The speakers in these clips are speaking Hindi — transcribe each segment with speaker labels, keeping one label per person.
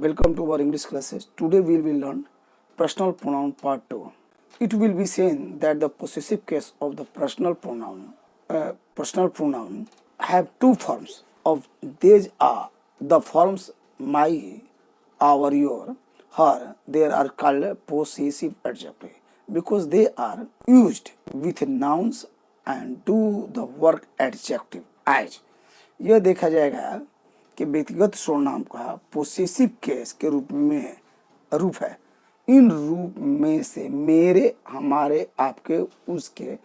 Speaker 1: Welcome to our English classes. Today we will learn personal pronoun part 2. It will be seen that the possessive case of the personal pronoun have two forms. Of these are the forms my, our, your, her. They are called possessive adjective because they are used with nouns and do the work adjective as. यह देखा जाएगा कि व्यक्तिगत सर्वनाम का पोसेसिव केस के रूप है। इन रूप में से मेरे, हमारे, आपके, उसके,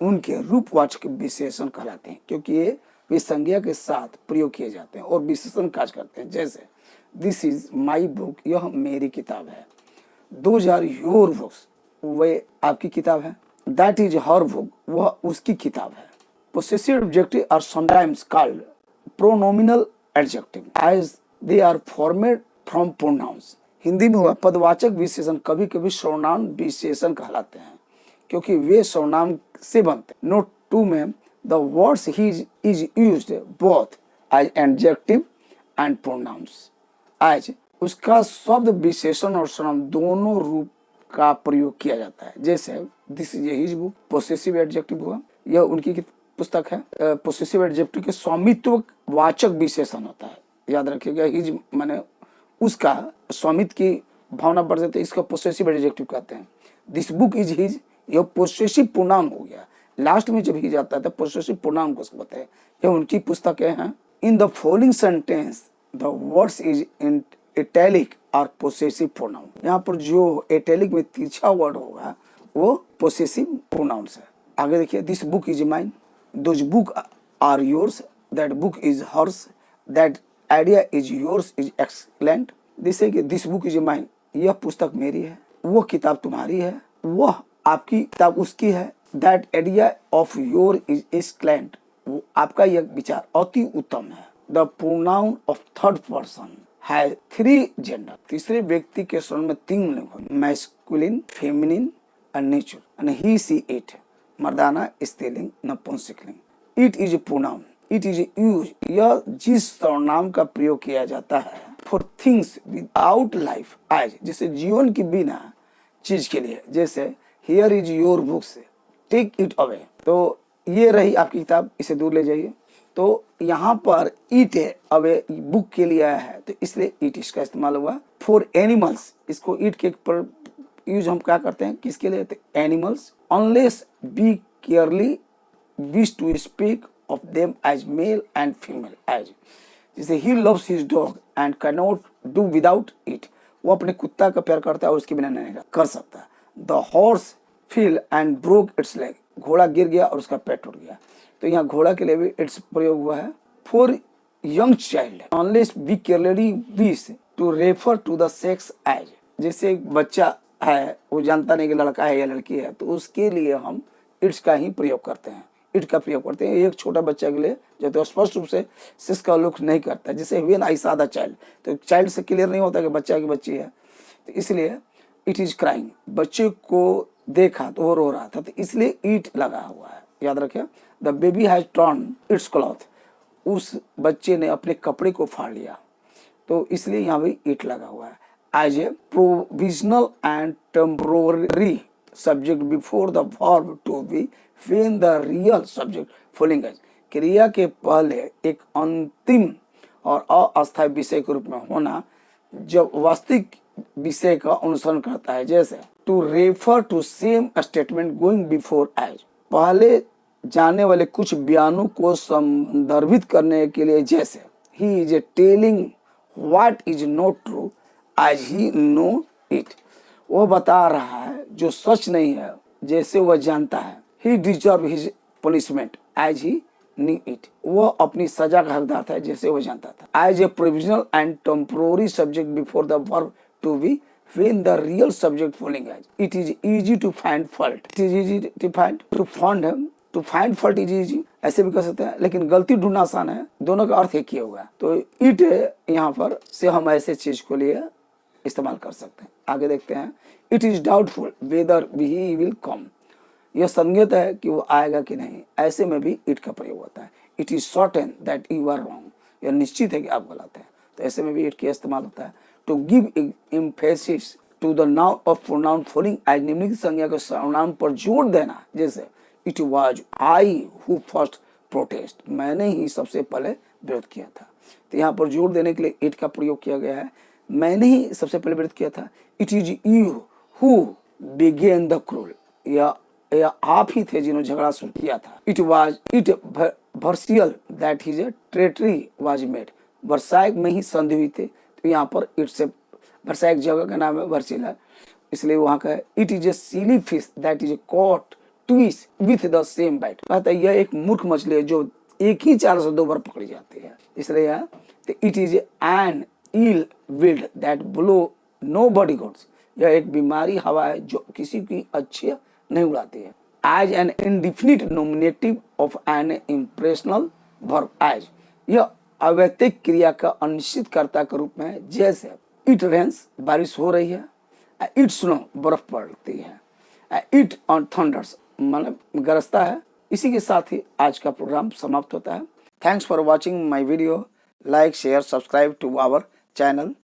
Speaker 1: उनके रूपवाचक विशेषण कहलाते हैं क्योंकि ये विसंज्ञा के साथ प्रयोग किए जाते हैं और विशेषण कार्य करते हैं। जैसे दिस इज माई बुक, यह मेरी किताब है। दोज आर योर बुक्स, वह आपकी किताब है। दैट इज हर बुक, वह उसकी किताब है। Possessive adjective are sometimes called pronominal adjective as they are formed from pronouns. Hindi में वह पदवाचक विशेषण कभी कभी सर्वनाम विशेषण कहलाते हैं क्योंकि वे सर्वनाम से बनते हैं। नोट 2 में the words he is used both as adjective and pronouns. आज उसका शब्द विशेषण और सर्वनाम दोनों रूप का प्रयोग किया जाता है। जैसे this is his book, possessive adjective हुआ, यह उनकी पुस्तक है। पोसेसिव एडजेक्टिव के स्वामित्व वाचक विशेषण होता है। याद रखिएगा, हिज माने उसका, स्वामित्व की भावना बढ़ जाती है, इसका पोसेसिव एडजेक्टिव कहते हैं। दिस बुक इज हिज, यह पोसेसिव प्रोनाउन हो गया। लास्ट में जब हिज आता है तो पोसेसिव प्रोनाउन को बताते हैं, यह उनकी पुस्तकें हैं। In the following sentence the words is in italic और पोसेसिव प्रोनाउन। यहाँ पर जो इटैलिक में तीसरा वर्ड होगा वो पोसेसिव प्रोनाउंस है। आगे देखिए, this book is mine, those book are yours, that book is hers, that idea is yours is excellent. जैसे कि दिस बुक इज माइन, यह पुस्तक मेरी है, वो किताब तुम्हारी है, वह आपकी किताब उसकी है। That idea of your is excellent, वो आपका यह विचार अति उत्तम है। The pronoun of third person has 3 gender, तीसरे व्यक्ति के स्वर्ण में 3 लिंग, masculine, feminine and natural, and he she it, मर्दाना, स्त्रीलिंग, नपुंसकलिंग। It is pronoun, it is use, यह जिस सर्वनाम का प्रयोग किया जाता है for things without life as, जैसे जीवन के बिना चीज के लिए। जैसे here is your books, take it away, तो ये रही आपकी किताब, इसे दूर ले जाइए। तो यहाँ पर इट है, अवे बुक के लिए आया है तो इसलिए इट इसका इस्तेमाल हुआ। फॉर एनिमल्स, इसको इट के पर यूज हम क्या करते हैं, किसके लिए? Animals. Unless be carefully wish to speak of them as male and female as, जैसे he loves his dog and cannot do without it, वो अपने कुत्ता का प्यार करता है और उसके बिना नहीं कर सकता। The horse fell and broke its leg, घोड़ा गिर गया और उसका पैर टूट गया। तो यहाँ घोड़ा के लिए भी इट्स प्रयोग हुआ है। For young child, unless we clearly wish to refer to the sex as, जैसे एक बच्चा है वो जानता नहीं कि लड़का है या लड़की है तो उसके लिए हम इट्स का ही प्रयोग करते हैं, इट का प्रयोग करते हैं। एक छोटा बच्चा के लिए जो तो स्पष्ट रूप से सिस का उल्लेख नहीं करता है। जैसे when I saw the child, तो चाइल्ड से क्लियर नहीं होता कि बच्चा की बच्ची है, तो इसलिए इट इज क्राइंग, बच्चे को देखा तो वो रो रहा था, तो इसलिए इट लगा हुआ है। याद रखिए, the baby has torn it's cloth, उस बच्चे ने अपने कपड़े को फाड़ लिया, तो इसलिए यहाँ भी इट लगा हुआ है। As a provisional and temporary subject before the verb to be when the real subject following as, क्रिया के पहले एक अंतिम और अस्थायी विषय के रूप में होना जब वास्तविक विषय का अनुसरण करता है। जैसे to refer to same statement going before as, पहले जाने वाले कुछ बयानों को संदर्भित करने के लिए। जैसे he is telling what is not true as he know it, वो बता रहा है जो सच नहीं है जैसे वह जानता है। He deserved his punishment as he knew it, वो अपनी सजा का हकदार था जैसे वो जानता था। As a provisional and temporary subject before the verb to be when the real subject following as, it is easy to find fault, it is easy to find fault is easy, ऐसे भी कर सकते हैं, लेकिन गलती ढूंढना आसान है। दोनों का अर्थ एक ही होगा, तो इट यहाँ पर से हम ऐसे चीज को लिए इस्तेमाल कर सकते हैं। आगे देखते हैं, it is doubtful whether he will come, यह संदिग्ध है कि वो आएगा कि नहीं, ऐसे में भी इट का प्रयोग होता है। It is certain that you are wrong, यह निश्चित है कि आप गलत हैं, तो ऐसे में भी इट का इस्तेमाल होता है। To give emphasis to the noun of pronoun following as निम्नलिखित संज्ञा के सर्वनाम पर जोर देना, जैसे it was I who first protest, मैंने ही सबसे पहले विरोध किया था। तो यहाँ पर जोर देने के लिए इट का प्रयोग किया गया है, मैंने ही सबसे पहले विरोध किया था। It is you who began the quarrel, या आप ही थे जिन्होंने झगड़ा शुरू किया था। It was at Versailles that his treaty was made, Versailles में ही संधि हुई थी। तो यहाँ पर इट से वर्साइक जगह का नाम है वर्सिल है, इसलिए वहां का है। It is a silly fish that is caught twice with the same bait, कहता है यह एक मूर्ख मछली है जो एक ही चाल से 2 बार पकड़ी जाती है, इसलिए यहाँ it is an ill wind that blow nobody goods, यह एक बीमारी हवा है जो किसी की अच्छी नहीं उड़ाती है। As an indefinite nominative of an impersonal verb, as यह अवैतिक क्रिया का अनिश्चितकर्ता के रूप में है, जैसे इट रेन्स, बारिश हो रही है, इट स्नो, बर्फ पड़ती है, इट ऑन थंडर्स, मतलब गरजता है। इसी के साथ ही आज का प्रोग्राम समाप्त होता है। Thanks for watching my video, like share subscribe to our channel.